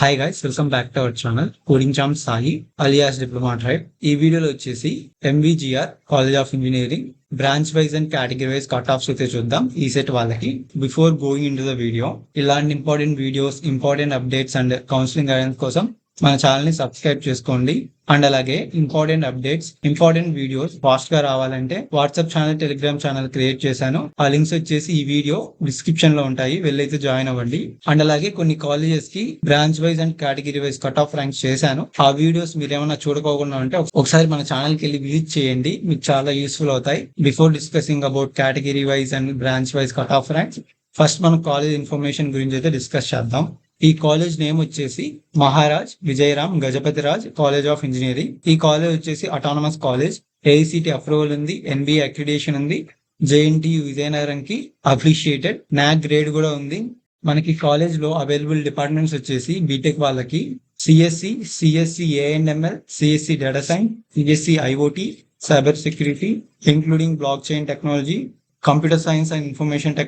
Hi guys, welcome back to our channel coding champ Sai alias diploma tribe. ఈ వీడియోలో వచ్చేసి MVGR college of engineering branch wise and category wise cut offs అయితే చూద్దాం ECET వాళ్ళకి. Before going into the video, ఇలాంటి important videos, important updates and counselling guidance కోసం మన channel ని సబ్స్క్రైబ్ చేసుకోండి. అండ్ అలాగే important updates, important videos fast గా రావాలంటే WhatsApp channel, Telegram channel create చేశాను. ఆ లింక్స్ వచ్చేసి ఈ వీడియో డిస్క్రిప్షన్ లో ఉంటాయి, వెళ్ళైతే జాయిన్ అవ్వండి. అండ్ అలాగే కొన్ని కాలేజెస్ కి branch wise and category wise cut off ranks చేశాను. ఆ వీడియోస్ మీరు ఏమైనా చూడకోకుండా ఉంటే ఒకసారి మన ఛానల్ కి వెళ్ళి విజిట్ చేయండి, మీకు చాలా యూస్ఫుల్ అవుతాయి. Before discussing about category wise and branch wise cut off ranks, first మనం కాలేజ్ ఇన్ఫర్మేషన్ గురించి అయితే డిస్కస్ చేద్దాం. ఈ కాలేజ్ నేమ్ వచ్చేసి Maharaj Vijayaram Gajapathiraj college of engineering. ఈ కాలేజ్ వచ్చేసి అటానమస్ కాలేజ్, ఏఐసిటి అప్రూవల్ ఉంది, ఎన్బిఏ అక్రిడేషన్ ఉంది, జేఎన్టీయు విజయనగరం కి అప్రిషియేటెడ్, నాక్ గ్రేడ్ కూడా ఉంది. మనకి కాలేజ్ లో అవైలబుల్ డిపార్ట్మెంట్స్ వచ్చేసి బీటెక్ వాళ్ళకి CSE AIML, CSE data science, CSE IoT, cyber security including block chain technology, computer science and information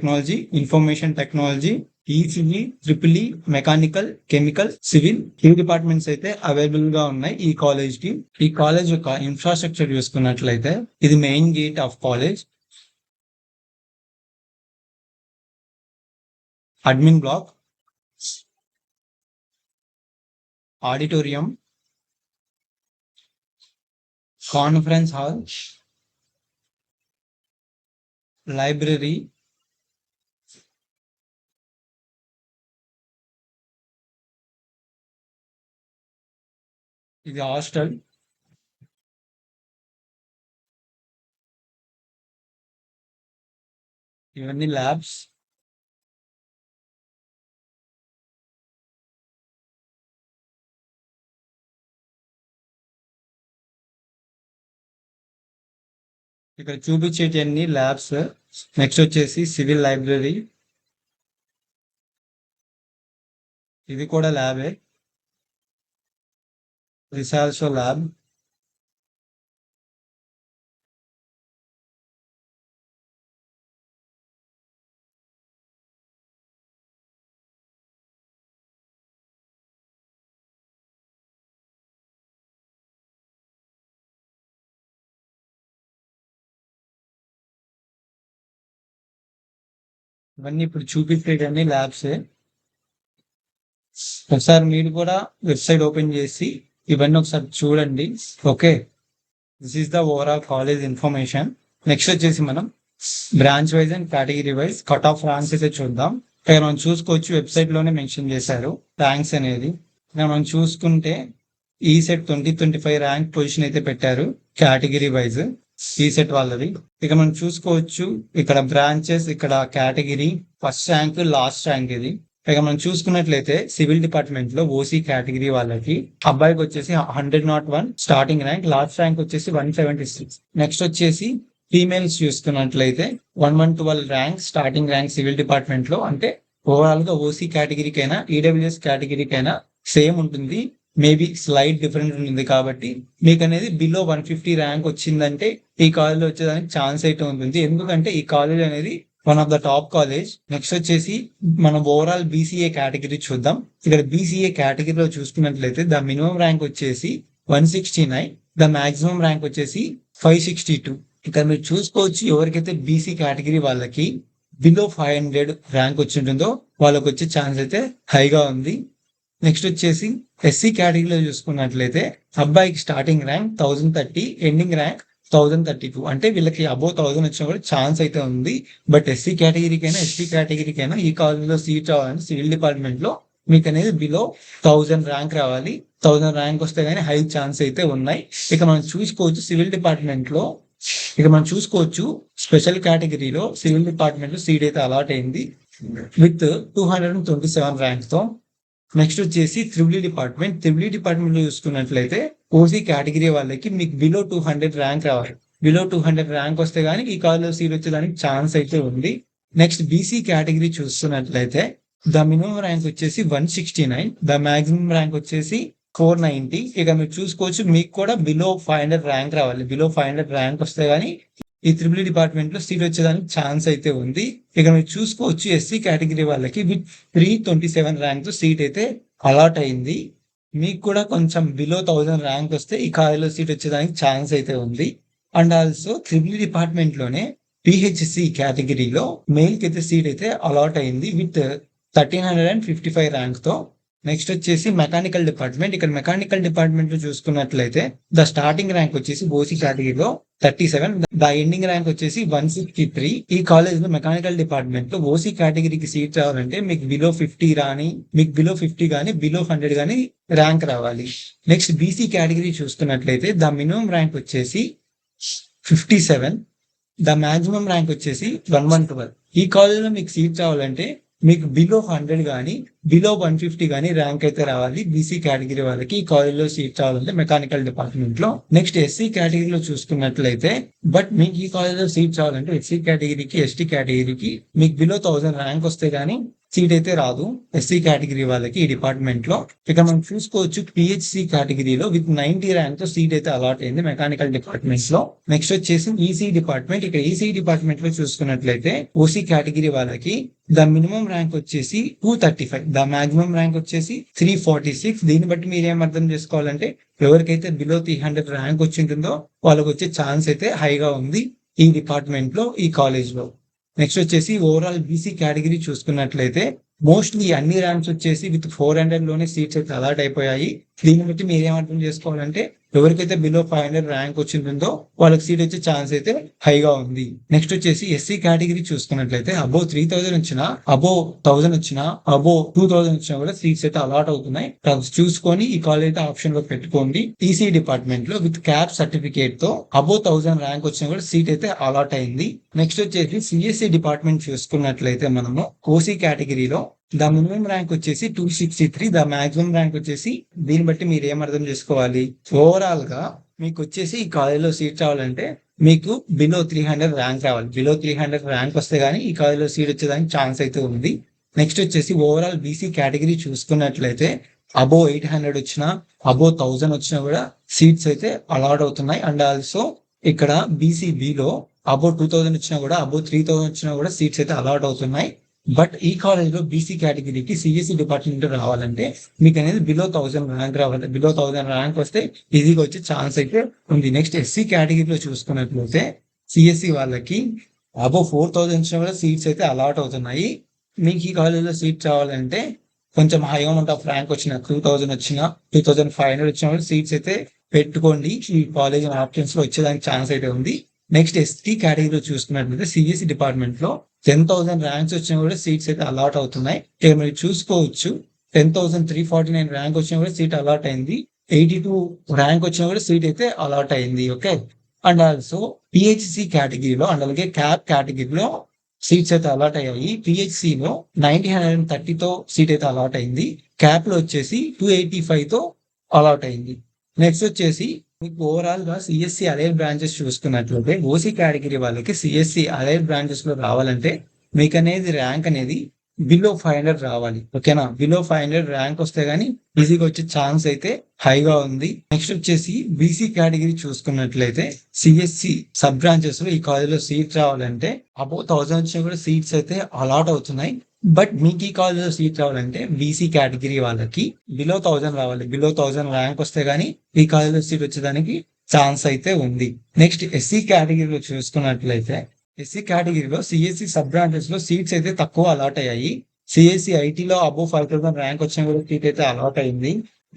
technology, ECE, triple E, mechanical, chemical, civil, ఈ departments అయితే available గా ఉన్నాయి ఈ కాలేజ్ కి. ఈ కాలేజ్ యొక్క ఇన్ఫ్రాస్ట్రక్చర్ చూసుకున్నట్లయితే ఇది main gate of college, admin block, auditorium, conference hall, library, ఇది హాస్టల్, ఇవన్నీ ల్యాబ్స్, ఇక్కడ చూపించేటి అన్ని ల్యాబ్స్. నెక్స్ట్ వచ్చేసి సివిల్ లైబ్రరీ, ఇది కూడా ల్యాబే, దిస్ ఆల్సో ల్యాబ్. ఇవన్నీ ఇప్పుడు చూపించేటన్ని ల్యాబ్సే. ఒకసారి మీరు కూడా వెబ్సైట్ ఓపెన్ చేసి ఇవన్నీ ఒకసారి చూడండి. Okay, this is the overall college information. Next వచ్చేసి మనం branch wise and category wise cut off ranks అయితే చూద్దాం. ఇక్కడ మనం చూసుకోవచ్చు, వెబ్సైట్ లోనే మెన్షన్ చేశారు ర్యాంక్స్ అనేది. మనం చూసుకుంటే ఈ సెట్ 2025 ర్యాంక్ పొజిషన్ అయితే పెట్టారు కేటగిరీ వైజ్, ఈ సెట్ వాళ్ళది. ఇక మనం చూసుకోవచ్చు ఇక్కడ బ్రాంచెస్, ఇక్కడ category, first rank, last rank ఇది. ఇక మనం చూసుకున్నట్లయితే సివిల్ డిపార్ట్మెంట్ లో ఓసీ కేటగిరీ వాళ్ళకి అబ్బాయికి వచ్చేసి 101 స్టార్టింగ్ ర్యాంక్, లాస్ట్ ర్యాంక్ వచ్చేసి 176. నెక్స్ట్ వచ్చేసి ఫీమేల్స్ చూసుకున్నట్లయితే 1112 rank starting rank civil department లో. అంటే ఓవరాల్ గా ఓసీ కేటగిరీకైనా ఈడబ్ల్యూఎస్ కేటగిరీకైనా సేమ్ ఉంటుంది, మేబీ స్లైట్ డిఫరెంట్ ఉంటుంది. కాబట్టి మీకు అనేది బిలో 150 ర్యాంక్ వచ్చిందంటే ఈ కాలేజ్ లో వచ్చేదానికి ఛాన్స్ అయితే ఉంటుంది, ఎందుకంటే ఈ కాలేజ్ అనేది one of the top college. Next వచ్చేసి మనం ఓవరాల్ బీసీఏ కేటగిరీ చూద్దాం. ఇక్కడ బీసీఏ కేటగిరీలో చూసుకున్నట్లయితే ద మినిమం ర్యాంక్ వచ్చేసి 169, ద మాక్సిమం ర్యాంక్ వచ్చేసి 562. ఇక్కడ మీరు చూసుకోవచ్చు, ఎవరికైతే బీసీ కేటగిరీ వాళ్ళకి బిలో 500 ర్యాంక్ వచ్చి ఉంటుందో వాళ్ళకి వచ్చే ఛాన్స్ అయితే హైగా ఉంది. నెక్స్ట్ వచ్చేసి ఎస్సీ కేటగిరీలో చూసుకున్నట్లయితే అబ్బాయికి స్టార్టింగ్ ర్యాంక్ 1030, ఎండింగ్ ర్యాంక్ 1032. అంటే వీళ్ళకి అబౌవ్ 1000 వచ్చినా కూడా ఛాన్స్ అయితే ఉంది. బట్ ఎస్సీ కేటగిరీకైనా ఎస్టీ కేటగిరీకైనా ఈ కాలేజీలో సీట్ రావాలని సివిల్ డిపార్ట్మెంట్ లో మీకు అనేది బిలో 1000 ర్యాంక్ రావాలి. 1000 ర్యాంక్ వస్తే కానీ హై ఛాన్స్ అయితే ఉన్నాయి. ఇక మనం చూసుకోవచ్చు సివిల్ డిపార్ట్మెంట్ లో, ఇక మనం చూసుకోవచ్చు స్పెషల్ కేటగిరీలో సివిల్ డిపార్ట్మెంట్ లో సీట్ అయితే అలాట్ అయింది విత్ 227 ర్యాంక్ తో. నెక్స్ట్ వచ్చేసి త్రిబుల్ డిపార్ట్మెంట్ లో చూసుకున్నట్లయితే ఓసీ కేటగిరీ వాళ్ళకి మీకు బిలో 200 ర్యాంక్ రావాలి. బిలో 200 ర్యాంక్ వస్తే గానీ ఈ కాలేజ్లో సీట్ వచ్చేదానికి ఛాన్స్ అయితే ఉంది. నెక్స్ట్ బీసీ కేటగిరీ చూస్తున్నట్లయితే ద మినిమం ర్యాంక్ వచ్చేసి 169, ద మాక్సిమం ర్యాంక్ వచ్చేసి 490. ఇక మీరు చూసుకోవచ్చు మీకు కూడా బిలో 500 ర్యాంక్ రావాలి. బిలో 500 ర్యాంక్ వస్తే గానీ ఈ త్రిబుల్ డిపార్ట్మెంట్ లో సీట్ వచ్చేదానికి ఛాన్స్ అయితే ఉంది. ఇక మీరు చూసుకోవచ్చు ఎస్సీ కేటగిరీ వాళ్ళకి విత్ 327 ర్యాంక్ తో సీట్ అయితే అలాట్ అయింది. మీకు కూడా కొంచెం బిలో 1000 ర్యాంక్ వస్తే ఈ కాలేజ్లో సీట్ వచ్చేదానికి ఛాన్స్ అయితే ఉంది. అండ్ ఆల్సో ట్రిపుల్ డిపార్ట్మెంట్లోనే పిహెచ్సి కేటగిరీలో మెయిల్కి అయితే సీట్ అయితే అలాట్ అయింది విత్ 1355 ర్యాంక్తో. నెక్స్ట్ వచ్చేసి మెకానికల్ డిపార్ట్మెంట్. ఇక్కడ మెకానికల్ డిపార్ట్మెంట్ లో చూసుకున్నట్లయితే ద స్టార్టింగ్ ర్యాంక్ వచ్చేసి ఓసీ కేటగిరీలో 37, ద ఎండింగ్ ర్యాంక్ వచ్చేసి 163. ఈ కాలేజ్ లో మెకానికల్ డిపార్ట్మెంట్ లో ఓసీ కేటగిరీకి సీట్ రావాలంటే మీకు బిలో 50 రాని, మీకు బిలో 50 కానీ బిలో 100 కానీ ర్యాంక్ రావాలి. నెక్స్ట్ బీసీ కేటగిరీ చూసుకున్నట్లయితే ద మినిమం ర్యాంక్ వచ్చేసి 57, ద మాక్సిమం ర్యాంక్ వచ్చేసి 112. ఈ కాలేజ్ లో మీకు సీట్ రావాలంటే మీకు బిలో 100 కానీ బిలో 150 కానీ ర్యాంక్ అయితే రావాలి. బీసీ కేటగిరీ వాళ్ళకి ఈ కాలేజ్లో సీట్ రావాలంటే మెకానికల్ డిపార్ట్మెంట్ లో. నెక్స్ట్ ఎస్సీ కేటగిరీలో చూసుకున్నట్లయితే బట్ మీకు ఈ కాలేజ్లో సీట్ రావాలంటే ఎస్సీ కేటగిరీకి ఎస్టీ కేటగిరీకి మీకు బిలో 1000 ర్యాంక్ వస్తే గానీ సీట్ అయితే రాదు ఎస్సీ కేటగిరీ వాళ్ళకి ఈ డిపార్ట్మెంట్ లో. ఇక మనం చూసుకోవచ్చు పిహెచ్సి కేటగిరీలో విత్ 90 ర్యాంక్ తో సీట్ అయితే అలాట్ అయింది మెకానికల్ డిపార్ట్మెంట్స్ లో. నెక్స్ట్ వచ్చేసి ఈసీ డిపార్ట్మెంట్. ఇక్కడ ఈసీ డిపార్ట్మెంట్ లో చూసుకున్నట్లయితే ఓసీ కేటగిరీ వాళ్ళకి ద మినిమం ర్యాంక్ వచ్చేసి 235, ద మాక్సిమం ర్యాంక్ వచ్చేసి 346. దీన్ని బట్టి మీరు ఏం అర్థం చేసుకోవాలంటే ఎవరికైతే బిలో 300 ర్యాంక్ వచ్చి ఉంటుందో వాళ్ళకి వచ్చే ఛాన్స్ అయితే హైగా ఉంది ఈ డిపార్ట్మెంట్ లో, ఈ కాలేజ్ లో. నెక్స్ట్ వచ్చేసి ఓవరాల్ బీసీ కేటగిరీ చూసుకున్నట్లయితే మోస్ట్లీ అన్ని ర్యాంక్స్ వచ్చేసి విత్ 400 లోనే సీట్స్ అయితే అలాట్ అయిపోయాయి. దీన్ని బట్టి మీరు ఏం అర్థం చేసుకోవాలంటే ఎవరికైతే బిలో 500 ర్యాంక్ వచ్చిందో వాళ్ళకి సీట్ వచ్చే ఛాన్స్ అయితే హైగా ఉంది. నెక్స్ట్ వచ్చేసి ఎస్సీ కేటగిరీ చూసుకున్నట్లయితే అబో 3000 వచ్చినా, అబో 1000 వచ్చినా, అబో 2000 వచ్చినా కూడా సీట్స్ అయితే అలాట్ అవుతున్నాయి. చూసుకొని ఈ కాలేజ్ అయితే ఆప్షన్ లో పెట్టుకోండి. ఈసీ డిపార్ట్మెంట్ లో విత్ క్యాప్ సర్టిఫికేట్ తో అబో 1000 ర్యాంక్ వచ్చినా కూడా సీట్ అయితే అలాట్ అయింది. నెక్స్ట్ వచ్చేసి సిఎస్సి డిపార్ట్మెంట్ చూసుకున్నట్లయితే మనము ఓసీ కేటగిరీలో ద మినిమం ర్యాంక్ వచ్చేసి 263, ద మాక్సిమం ర్యాంక్ వచ్చేసి, దీన్ని బట్టి మీరు ఏం అర్థం చేసుకోవాలి, ఓవరాల్ గా మీకు వచ్చేసి ఈ కాలేజ్లో సీట్ రావాలంటే మీకు బిలో 300 ర్యాంక్ రావాలి. బిలో 300 ర్యాంక్ వస్తే గానీ ఈ కాలేజ్లో సీట్ వచ్చేదానికి ఛాన్స్ అయితే ఉంది. నెక్స్ట్ వచ్చేసి ఓవరాల్ బీసీ కేటగిరీ చూసుకున్నట్లయితే అబో 800 వచ్చినా, అబో 1000 వచ్చినా కూడా సీట్స్ అయితే అలాట్ అవుతున్నాయి. అండ్ ఆల్సో ఇక్కడ బీసీబీలో అబో 2000 వచ్చినా కూడా, అబో 3000 వచ్చినా కూడా సీట్స్ అయితే అలాట్ అవుతున్నాయి. బట్ ఈ కాలేజ్ లో బీసీ కేటగిరీకి సిఎస్సి డిపార్ట్మెంట్ రావాలంటే మీకు అనేది బిలో 1000 ర్యాంక్ రావాలి. బిలో 1000 ర్యాంక్ వస్తే ఈజీగా వచ్చే ఛాన్స్ అయితే ఉంది. నెక్స్ట్ ఎస్సీ కేటగిరీలో చూసుకున్నట్లయితే సిఎస్సి వాళ్ళకి అబో 4000 వచ్చినా కూడా సీట్స్ అయితే అలాట్ అవుతున్నాయి. మీకు ఈ కాలేజ్లో సీట్ రావాలంటే కొంచెం హై అమౌంట్ ఆఫ్ ర్యాంక్ వచ్చిన 2000 వచ్చినా, 2500 వచ్చినా కూడా సీట్స్ అయితే పెట్టుకోండి. ఈ కాలేజ్ ఆప్షన్స్ లో వచ్చేదానికి ఛాన్స్ అయితే ఉంది. నెక్స్ట్ ఎస్టీ కేటగిరీలో చూసుకున్నట్లయితే సిఎస్సి డిపార్ట్మెంట్ లో 10,000 ర్యాంక్స్ వచ్చినా కూడా సీట్స్ అయితే అలాట్ అవుతున్నాయి. ఇక్కడ మీరు చూసుకోవచ్చు 10,349 ర్యాంక్ వచ్చినా కూడా సీట్ అలాట్ అయింది. 82 ర్యాంక్ వచ్చినా కూడా సీట్ అయితే అలాట్ అయింది. ఓకే. అండ్ ఆల్సో పిహెచ్సి కేటగిరీలో అండ్ అలాగే క్యాప్ కేటగిరీలో సీట్స్ అయితే అలాట్ అయ్యాయి. పిహెచ్సిలో 930తో సీట్ అయితే అలాట్ అయింది. క్యాప్ లో వచ్చేసి 285 తో అలాట్ అయింది. నెక్స్ట్ వచ్చేసి మీకు ఓవరాల్ గా సిఎస్సి అలైడ్ బ్రాంచెస్ చూసుకున్నట్లయితే ఓసీ కేటగిరీ వాళ్ళకి సిఎస్సి అలైడ్ బ్రాంచెస్ లో రావాలంటే మీకు అనేది ర్యాంక్ అనేది బిలో 500 రావాలి. ఓకేనా, బిలో 500 ర్యాంక్ వస్తే గానీ ఈజీగా వచ్చే ఛాన్స్ అయితే హైగా ఉంది. నెక్స్ట్ వచ్చేసి బీసీ కేటగిరీ చూసుకున్నట్లయితే సిఎస్సి సబ్ బ్రాంచెస్ లో ఈ కాలేజ్ లో సీట్ రావాలంటే అబౌ 1000 వచ్చినా కూడా సీట్స్ అయితే అలాట్ అవుతున్నాయి. బట్ మీకు ఈ కాలేజ్లో సీట్ రావాలంటే బీసీ కేటగిరీ వాళ్ళకి బిలో 1000 రావాలి. బిలో 1000 ర్యాంక్ వస్తే గానీ ఈ కాలేజ్లో సీట్ వచ్చేదానికి ఛాన్స్ అయితే ఉంది. నెక్స్ట్ ఎస్సీ కేటగిరీలో చూసుకున్నట్లయితే ఎస్సీ కేటగిరీలో సిఎస్సి సబ్ బ్రాంచెస్ లో సీట్స్ అయితే తక్కువ అలాట్ అయ్యాయి. సిఎస్సి ఐటీలో అబో 5000 ర్యాంక్ వచ్చినా కూడా సీట్ అయితే అలాట్ అయింది.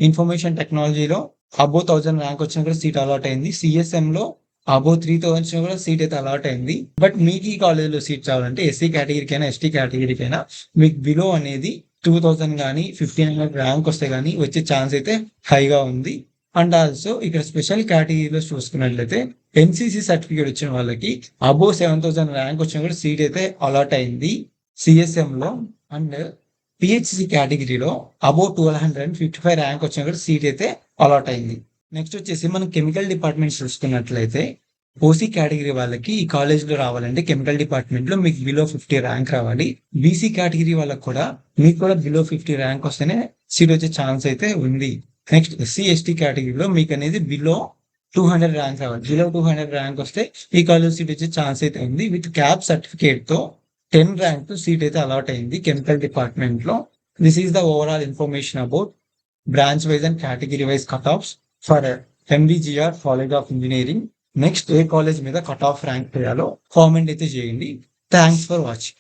ఇన్ఫర్మేషన్ టెక్నాలజీలో అబో 1000 ర్యాంక్ వచ్చినా కూడా సీట్ అలాట్ అయింది. సిఎస్ఎం లో అబో 3000 వచ్చినా కూడా సీట్ అయితే అలాట్ అయింది. బట్ మీకు ఈ కాలేజ్లో సీట్ రావాలంటే ఎస్సీ కేటగిరీకైనా ఎస్టీ కేటగిరీకైనా మీకు బిలో అనేది 2000 కానీ 1500 ర్యాంక్ వస్తే గానీ వచ్చే ఛాన్స్ అయితే హైగా ఉంది. అండ్ ఆల్సో ఇక్కడ స్పెషల్ కేటగిరీలో చూసుకున్నట్లయితే ఎన్సీసీ సర్టిఫికేట్ వచ్చిన వాళ్ళకి అబో 7000 ర్యాంక్ వచ్చినా కూడా సీట్ అయితే అలాట్ అయింది సిఎస్ఎం లో. అండ్ పిహెచ్సి కేటగిరీలో అబో 1255 ర్యాంక్ వచ్చినా కూడా సీట్ అయితే అలాట్ అయింది. నెక్స్ట్ వచ్చేసి మనం కెమికల్ డిపార్ట్మెంట్ చూసుకున్నట్లయితే ఓసీ కేటగిరీ వాళ్ళకి ఈ కాలేజ్ లో రావాలంటే కెమికల్ డిపార్ట్మెంట్ లో మీకు బిలో 50 ర్యాంక్ రావాలి. బీసీ కేటగిరీ వాళ్ళకి కూడా మీకు కూడా బిలో 50 ర్యాంక్ వస్తేనే సీట్ వచ్చే ఛాన్స్ అయితే ఉంది. నెక్స్ట్ ఎస్సీ ఎస్టీ కేటగిరీలో మీకు అనేది బిలో 200 ర్యాంక్ రావాలి. బిలో 200 ర్యాంక్ వస్తే ఈ కాలేజ్ సీట్ వచ్చే ఛాన్స్ అయితే ఉంది. విత్ క్యాప్ సర్టిఫికేట్ తో 10 ర్యాంక్ సీట్ అయితే అలాట్ అయింది కెమికల్ డిపార్ట్మెంట్ లో. This is the overall information about branch wise and category wise cut offs for MVGR college of engineering. Next ఏ కాలేజ్ మీద cut off rank చేయాలో comment అయితే చేయండి. Thanks for watching.